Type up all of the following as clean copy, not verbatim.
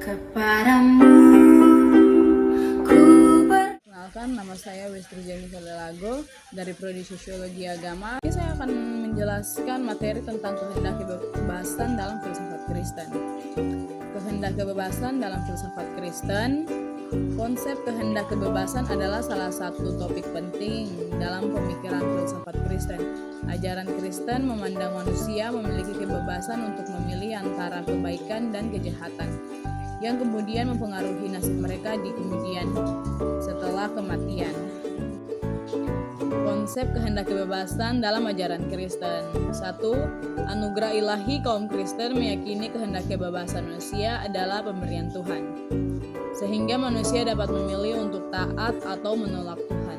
Kepadamu ku Kenalkan, nama saya Westri Jani Salelago dari Prodi Sosiologi Agama. Ini saya akan menjelaskan materi tentang kehendak kebebasan dalam filsafat Kristen. Kehendak kebebasan dalam filsafat Kristen. Konsep kehendak kebebasan adalah salah satu topik penting dalam pemikiran filsafat Kristen. Ajaran Kristen memandang manusia memiliki kebebasan untuk memilih antara kebaikan dan kejahatan, yang kemudian mempengaruhi nasib mereka di kemudian setelah kematian. Konsep kehendak kebebasan dalam ajaran Kristen. 1. Anugerah ilahi kaum Kristen meyakini kehendak kebebasan manusia adalah pemberian Tuhan, sehingga manusia dapat memilih untuk taat atau menolak Tuhan.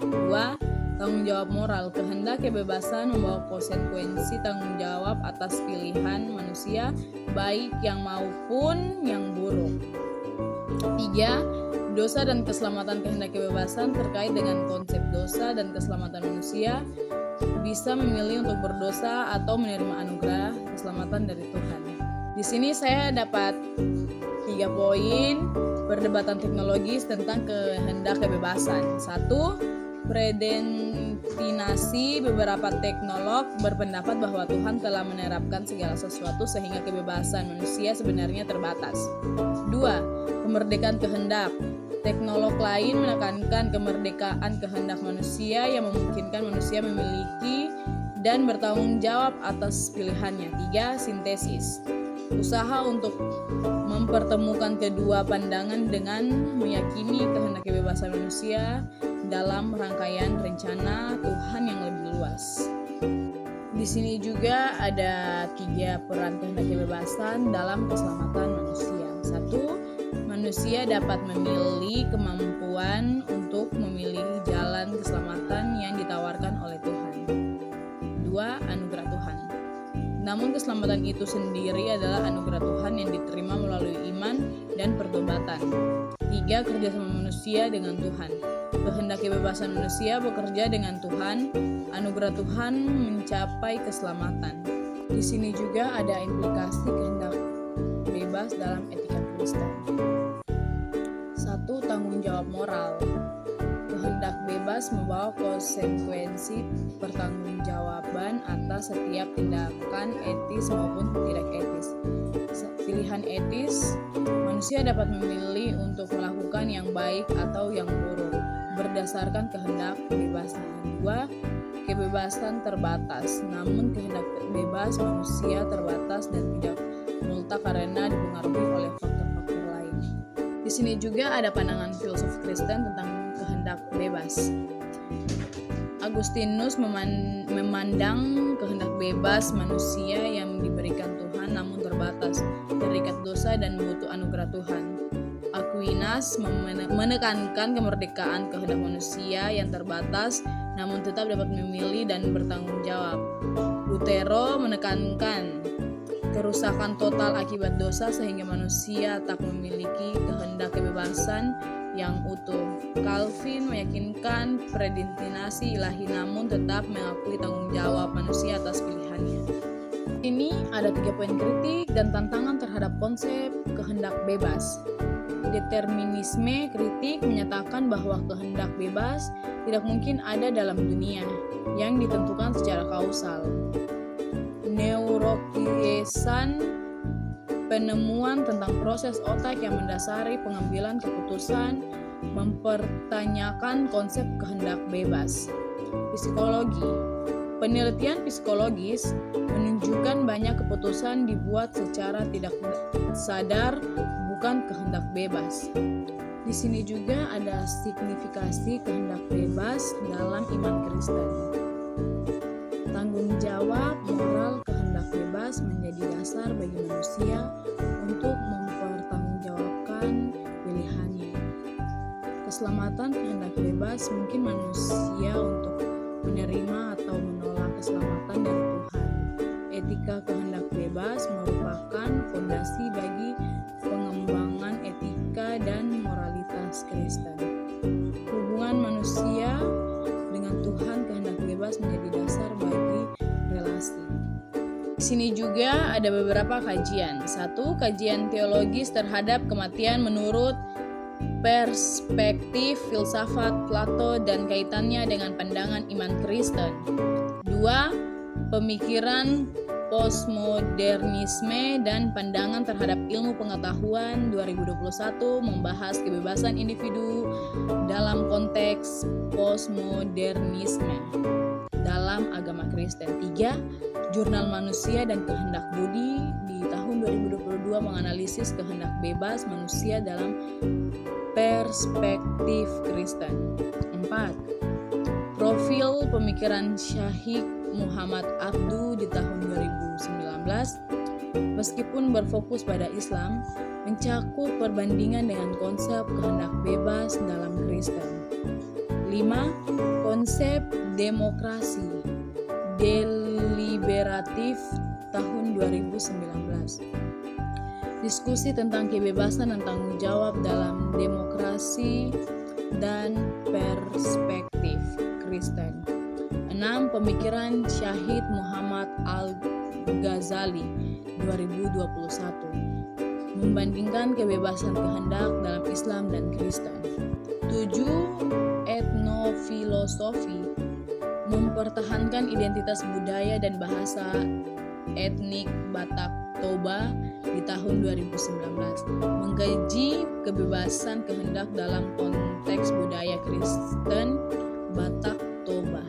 2. Tanggung jawab moral. Kehendak kebebasan membawa konsekuensi tanggung jawab atas pilihan manusia, baik yang maupun yang buruk. 3. Dosa dan keselamatan. Kehendak kebebasan terkait dengan konsep dosa dan keselamatan manusia, bisa memilih untuk berdosa atau menerima anugerah keselamatan dari Tuhan. Di sini saya dapat 3 poin perdebatan teknologis tentang kehendak kebebasan. 1. Predestinasi. Beberapa teknolog berpendapat bahwa Tuhan telah menerapkan segala sesuatu sehingga kebebasan manusia sebenarnya terbatas. 2. Kemerdekaan kehendak. Teknolog lain menekankan kemerdekaan kehendak manusia yang memungkinkan manusia memiliki dan bertanggung jawab atas pilihannya. 3. Sintesis. Usaha untuk mempertemukan kedua pandangan dengan meyakini kehendak kebebasan manusia dalam rangkaian rencana Tuhan yang lebih luas. Di sini juga ada 3 peran kehendak kebebasan dalam keselamatan manusia. 1. Manusia dapat memilih kemampuan untuk memilih jalan keselamatan yang ditawarkan oleh Tuhan. 2. Anugerah Tuhan. Namun keselamatan itu sendiri adalah anugerah Tuhan yang diterima melalui iman dan pertobatan. 3. Kerjasama manusia dengan Tuhan. Kehendak kebebasan manusia bekerja dengan Tuhan, anugerah Tuhan mencapai keselamatan. Di sini juga ada implikasi kehendak bebas dalam etika Kristen. 1. Tanggung jawab moral. Kehendak bebas membawa konsekuensi pertanggungjawaban atas setiap tindakan etis maupun tidak etis. Pilihan etis, manusia dapat memilih untuk melakukan yang baik atau yang buruk berdasarkan kehendak kebebasan. 2. Kebebasan terbatas. Namun kehendak bebas manusia terbatas dan tidak mutlak karena dipengaruhi oleh faktor-faktor lain. Di sini juga ada pandangan filsuf Kristen tentang kehendak bebas. Agustinus memandang kehendak bebas manusia yang diberikan Tuhan namun terbatas, terikat dosa dan butuh anugerah Tuhan. Aquinas menekankan kemerdekaan kehendak manusia yang terbatas namun tetap dapat memilih dan bertanggung jawab. Lutero menekankan kerusakan total akibat dosa sehingga manusia tak memiliki kehendak kebebasan yang utuh. Calvin meyakinkan predestinasi ilahi namun tetap mengakui tanggung jawab manusia atas pilihannya. Ini ada 3 poin kritik dan tantangan terhadap konsep kehendak bebas. Determinisme kritik menyatakan bahwa kehendak bebas tidak mungkin ada dalam dunia yang ditentukan secara kausal. Neurokiesan, penemuan tentang proses otak yang mendasari pengambilan keputusan, mempertanyakan konsep kehendak bebas. Psikologi. Penelitian psikologis menunjukkan banyak keputusan dibuat secara tidak sadar, bukan kehendak bebas. Di sini juga ada signifikasi kehendak bebas dalam iman Kristen. Tanggung jawab moral kehendak bebas menjadi dasar bagi manusia untuk mempertanggungjawabkan pilihannya. Keselamatan kehendak bebas mungkin manusia untuk menerima atau menolak keselamatan dari Tuhan. Etika kehendak bebas merupakan fondasi bagi pengembangan etika dan moralitas Kristen. Hubungan manusia dengan Tuhan kehendak bebas menjadi dasar bagi relasi. sini juga ada beberapa kajian. 1. Kajian teologis terhadap kematian menurut perspektif filsafat Plato dan kaitannya dengan pandangan iman Kristen. 2. Pemikiran postmodernisme dan pandangan terhadap ilmu pengetahuan 2021 membahas kebebasan individu dalam konteks postmodernisme dalam agama Kristen. 3. Jurnal Manusia dan Kehendak Budi di tahun 2022 menganalisis kehendak bebas manusia dalam perspektif Kristen. 4. Profil pemikiran Syekh Muhammad Abduh di tahun 2019, meskipun berfokus pada Islam, mencakup perbandingan dengan konsep kehendak bebas dalam Kristen. 5. Konsep demokrasi deliberatif tahun 2019. Diskusi tentang kebebasan dan tanggung jawab dalam demokrasi dan perspektif Kristen. 6. Pemikiran Syekh Muhammad Al-Ghazali 2021 membandingkan kebebasan kehendak dalam Islam dan Kristen. 7. Etnofilosofi mempertahankan identitas budaya dan bahasa etnik Batak Toba di tahun 2019, mengkaji kebebasan kehendak dalam konteks budaya Kristen Batak Toba.